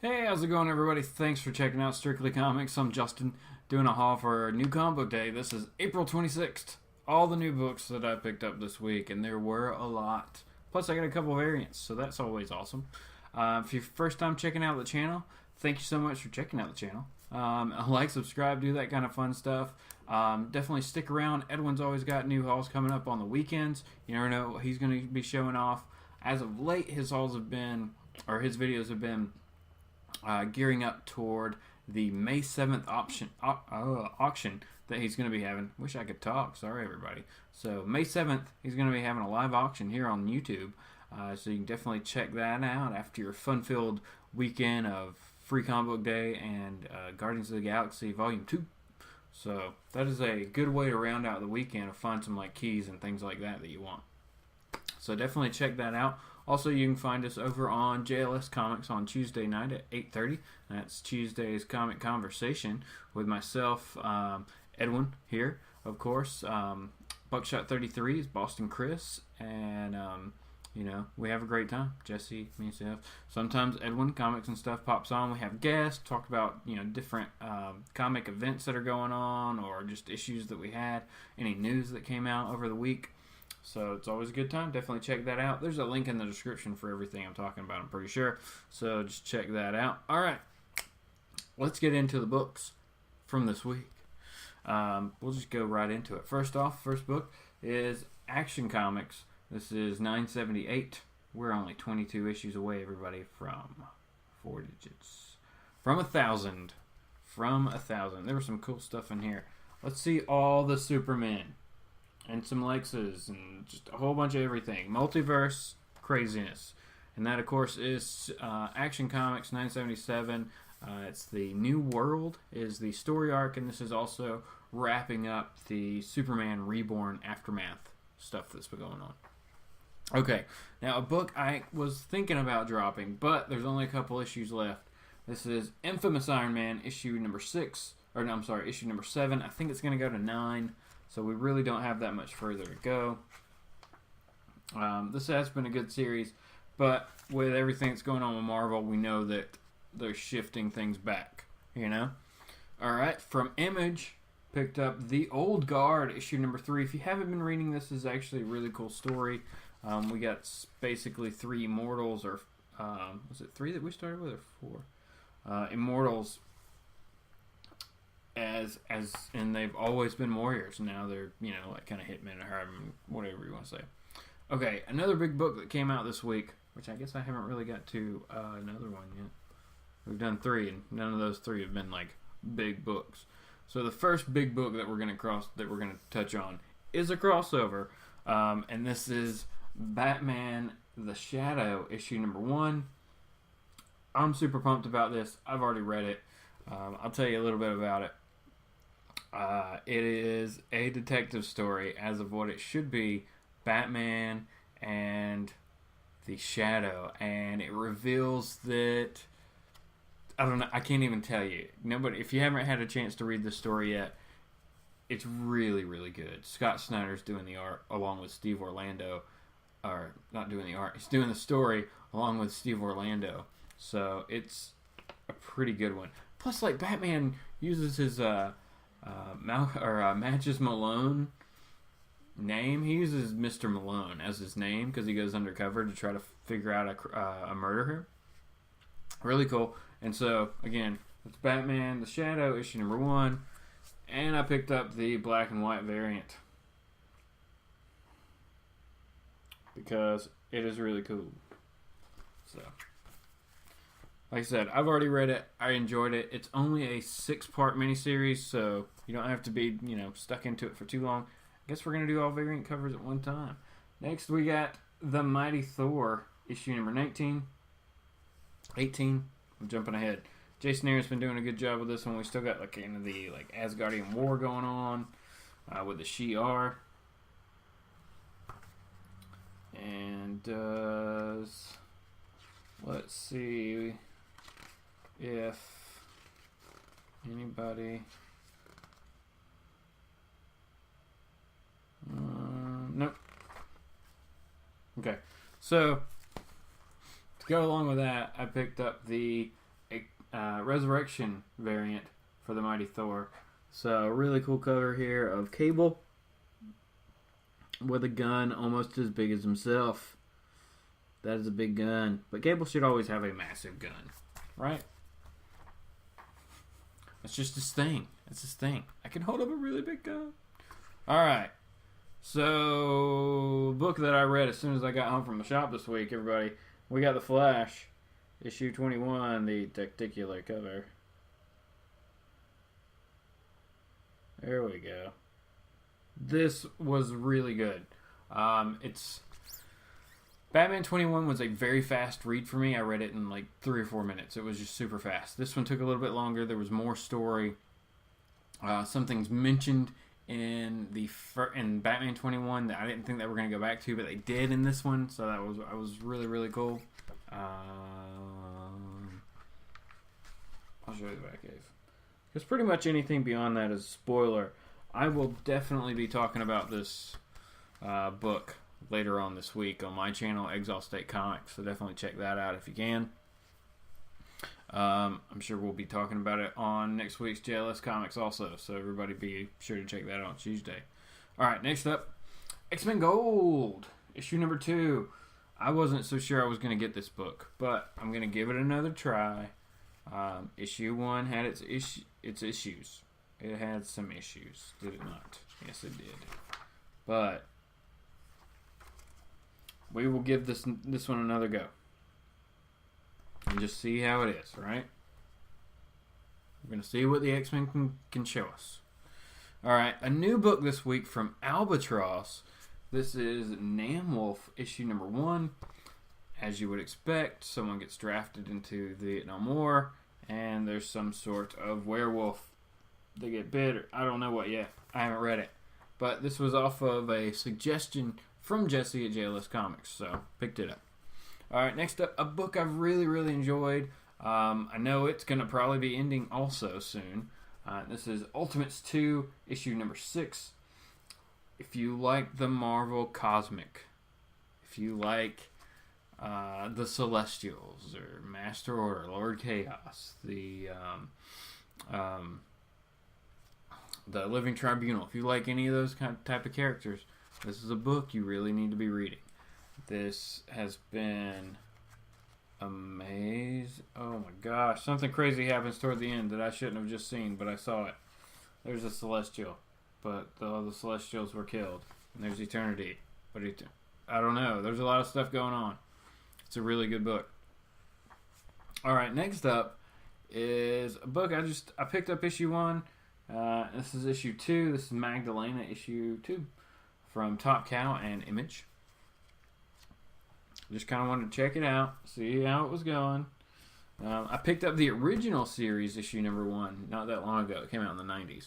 Hey, how's it going, everybody? Thanks for checking out Strictly Comics. I'm Justin, doing a haul for New Comic Book Day. This is April 26th. All the new books that I picked up this week, and there were a lot. Plus, I got a couple variants, so that's always awesome. If you're first time checking out the channel, thank you so much for checking out the channel. Like, subscribe, do that kind of fun stuff. Definitely stick around. Edwin's always got new hauls coming up on the weekends. You never know what he's going to be showing off. As of late, his hauls have been, or his videos have been, gearing up toward the May 7th auction that he's going to be having. Wish I could talk. Sorry, everybody. So, May 7th, he's going to be having a live auction here on YouTube. So, you can definitely check that out after your fun-filled weekend of Free Comic Book Day and Guardians of the Galaxy Volume 2. So, that is a good way to round out the weekend and find some like keys and things like that you want. So, definitely check that out. Also, you can find us over on jlscomics on Tuesday night at 8:30. That's Tuesday's Comic Conversation with myself, Edwin here, of course. Buckshot 33 is Boston Chris, and we have a great time. Jesse, myself. Sometimes Edwin comics and stuff pops on. We have guests, talk about different comic events that are going on, or just issues that we had, any news that came out over the week. So it's always a good time. Definitely check that out. There's a link in the description for everything I'm talking about, I'm pretty sure. So just check that out. All right. Let's get into the books from this week. We'll just go right into it. First off, first book is Action Comics. This is 978. We're only 22 issues away, everybody, from 4 digits. From 1,000. From 1,000. There was some cool stuff in here. Let's see all the Supermen. And some Lexes, and just a whole bunch of everything. Multiverse craziness. And that, of course, is Action Comics 977. It's the New World is the story arc, and this is also wrapping up the Superman Reborn Aftermath stuff that's been going on. Okay, now a book I was thinking about dropping, but there's only a couple issues left. This is Infamous Iron Man, issue number 6. Or, no, I'm sorry, issue number 7. I think it's going to go to 9. So we really don't have that much further to go. This has been a good series, but with everything that's going on with Marvel, we know that they're shifting things back, Alright, from Image, picked up The Old Guard, issue number 3. If you haven't been reading this, is actually a really cool story. We got basically 3 Immortals, or was it 3 that we started with, or 4? Immortals. And they've always been warriors. Now they're, like kind of hitmen or whatever you want to say. Okay, another big book that came out this week, which I guess I haven't really got to another one yet. We've done 3, and none of those 3 have been like big books. So the first big book that we're gonna touch on is a crossover, and this is Batman: The Shadow, issue number 1. I'm super pumped about this. I've already read it. I'll tell you a little bit about it. It is a detective story, as of what it should be, Batman and the Shadow, and it reveals that, I don't know, I can't even tell you. Nobody, if you haven't had a chance to read the story yet, it's really, really good. Scott Snyder's doing the art along with Steve Orlando, or not doing the art, he's doing the story along with Steve Orlando, so it's a pretty good one. Plus, like, Batman uses his Matches Malone name. He uses Mr. Malone as his name because he goes undercover to try to figure out a murder here. Really cool. And so, again, it's Batman: The Shadow, issue number 1. And I picked up the black and white variant because it is really cool. So, like I said, I've already read it. I enjoyed it. It's only a 6-part miniseries, so you don't have to be, stuck into it for too long. I guess we're going to do all variant covers at one time. Next, we got The Mighty Thor, issue number 19. 18. I'm jumping ahead. Jason Aaron's been doing a good job with this one. We still got the Asgardian war going on with the Shi'ar. And let's see if anybody... nope. Okay, so to go along with that, I picked up the Resurrection variant for the Mighty Thor. So, really cool cover here of Cable with a gun almost as big as himself. That is a big gun. But Cable should always have a massive gun, right? That's just his thing. That's his thing. I can hold up a really big gun. Alright. So, book that I read as soon as I got home from the shop this week, everybody. We got The Flash, issue 21, the tacticular cover. There we go. This was really good. It's Batman 21 was a very fast read for me. I read it in like 3 or 4 minutes. It was just super fast. This one took a little bit longer. There was more story. Some things mentioned in Batman 21 that I didn't think they were going to go back to, but they did in this one. So that was really, really cool. I'll show you the back cave. Because pretty much anything beyond that is a spoiler. I will definitely be talking about this book later on this week on my channel, Exilestate Comics. So definitely check that out if you can. I'm sure we'll be talking about it on next week's jlscomics also. So everybody be sure to check that out on Tuesday. Alright, next up, X-Men Gold, issue number 2. I wasn't so sure I was going to get this book, but I'm going to give it another try. Issue 1 had its issues. It had some issues, did it not? Yes, it did. But we will give this one another go and just see how it is, right? We're going to see what the X-Men can show us. Alright, a new book this week from Albatross. This is Namwolf, issue number 1. As you would expect, someone gets drafted into the Vietnam War, and there's some sort of werewolf. They get bit, I don't know what yet. I haven't read it. But this was off of a suggestion from Jesse at JLS Comics, so picked it up. Alright, next up, a book I've really, really enjoyed. I know it's going to probably be ending also soon. This is Ultimates 2, issue number 6. If you like the Marvel Cosmic, if you like the Celestials, or Master Order, Lord Chaos, the Living Tribunal, if you like any of those type of characters, this is a book you really need to be reading. This has been amazing. Oh my gosh, something crazy happens toward the end that I shouldn't have just seen, but I saw it. There's a Celestial, but all the Celestials were killed. And there's Eternity. But I don't know. There's a lot of stuff going on. It's a really good book. Alright, next up is a book I picked up issue 1. This is issue 2. This is Magdalena issue 2 from Top Cow and Image. Just kind of wanted to check it out, see how it was going. I picked up the original series issue number 1 not that long ago. It came out in the 90s.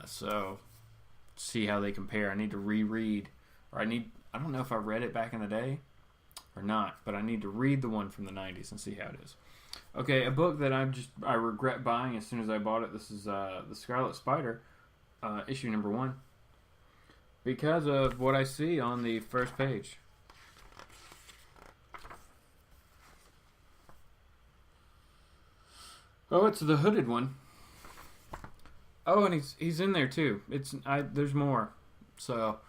So see how they compare. I need to reread, or I don't know if I read it back in the day or not, but I need to read the one from the 90s and see how it is. Okay, a book that I regret buying as soon as I bought it. This is the Scarlet Spider, issue number 1, because of what I see on the first page. Oh, it's the hooded one. Oh, and he's in there too. There's more. So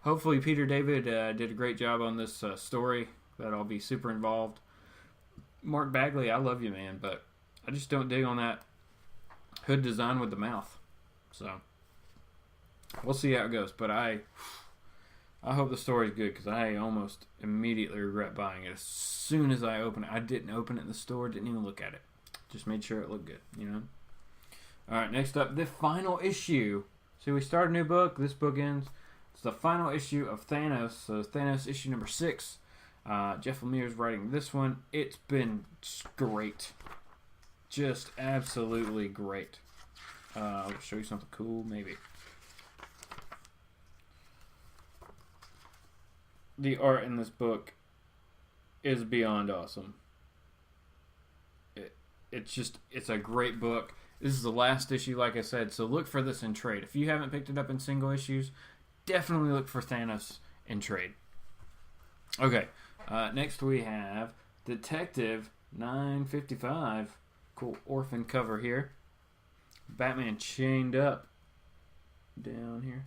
hopefully Peter David did a great job on this story. That I'll be super involved. Mark Bagley, I love you, man, but I just don't dig on that hood design with the mouth. So we'll see how it goes. But I hope the story's good, because I almost immediately regret buying it as soon as I opened it. I didn't open it in the store. Didn't even look at it. Just made sure it looked good, you know. Alright, next up, the final issue. See, we start a new book. This book ends. It's the final issue of Thanos. So Thanos issue number 6. Jeff Lemire's writing this one. It's been great. Just absolutely great. I'll show you something cool, maybe. The art in this book is beyond awesome. It's a great book. This is the last issue, like I said, so look for this in trade. If you haven't picked it up in single issues, definitely look for Thanos in trade. Okay, next we have Detective 955, Cool orphan cover here. Batman chained up down here.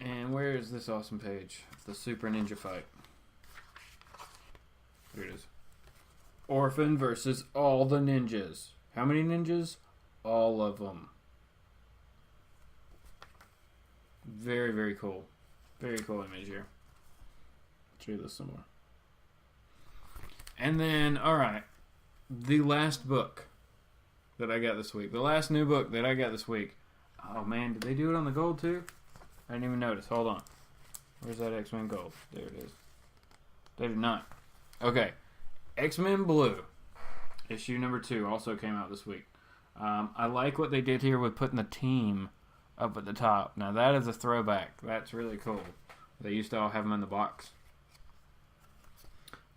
And where is this awesome page? The Super Ninja fight. Here it is. Orphan versus all the ninjas. How many ninjas? All of them. Very, very cool. Very cool image here. Show you this some more. And then, alright, the last book that I got this week. The last new book that I got this week. Oh man, did they do it on the gold too? I didn't even notice. Hold on. Where's that X-Men gold? There it is. They did not. Okay. X-Men Blue. Issue number 2 also came out this week. I like what they did here with putting the team up at the top. Now that is a throwback. That's really cool. They used to all have them in the box.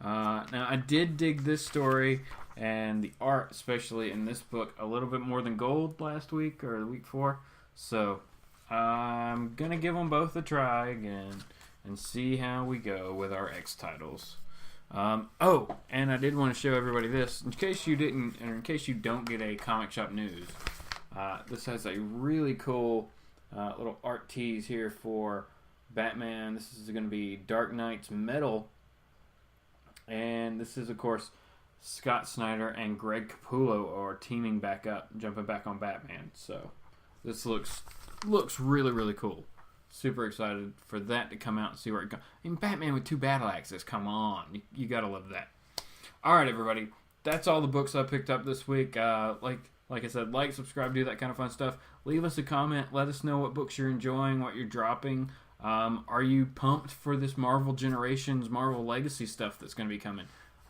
Now I did dig this story and the art, especially in this book, a little bit more than gold last week or the week before. So I'm gonna give them both a try again and see how we go with our X titles. Oh, and I did want to show everybody this in case you didn't, or in case you don't get a comic shop news. This has a really cool little art tease here for Batman. This is going to be Dark Knight's Metal, and this is of course Scott Snyder and Greg Capullo are teaming back up, jumping back on Batman. So this looks really, really cool. Super excited for that to come out and see where it goes. I mean, Batman with 2 battle axes. Come on. You gotta love that. Alright, everybody. That's all the books I picked up this week. Like I said, like, subscribe, do that kind of fun stuff. Leave us a comment. Let us know what books you're enjoying, what you're dropping. Are you pumped for this Marvel Generations, Marvel Legacy stuff that's going to be coming?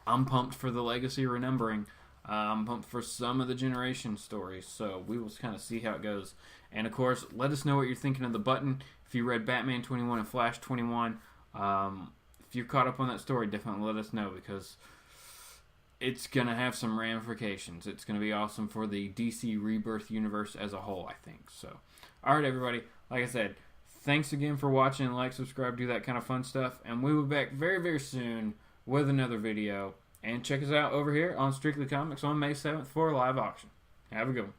I'm pumped for the Legacy Renumbering. I'm pumped for some of the Generation stories. So we will kind of see how it goes. And, of course, let us know what you're thinking of the Button. If you read Batman 21 and Flash 21, if you're caught up on that story, definitely let us know because it's going to have some ramifications. It's going to be awesome for the DC Rebirth universe as a whole, I think. So, all right, everybody. Like I said, thanks again for watching. Like, subscribe, do that kind of fun stuff. And we will be back very, very soon with another video. And check us out over here on Strictly Comics on May 7th for a live auction. Have a good one.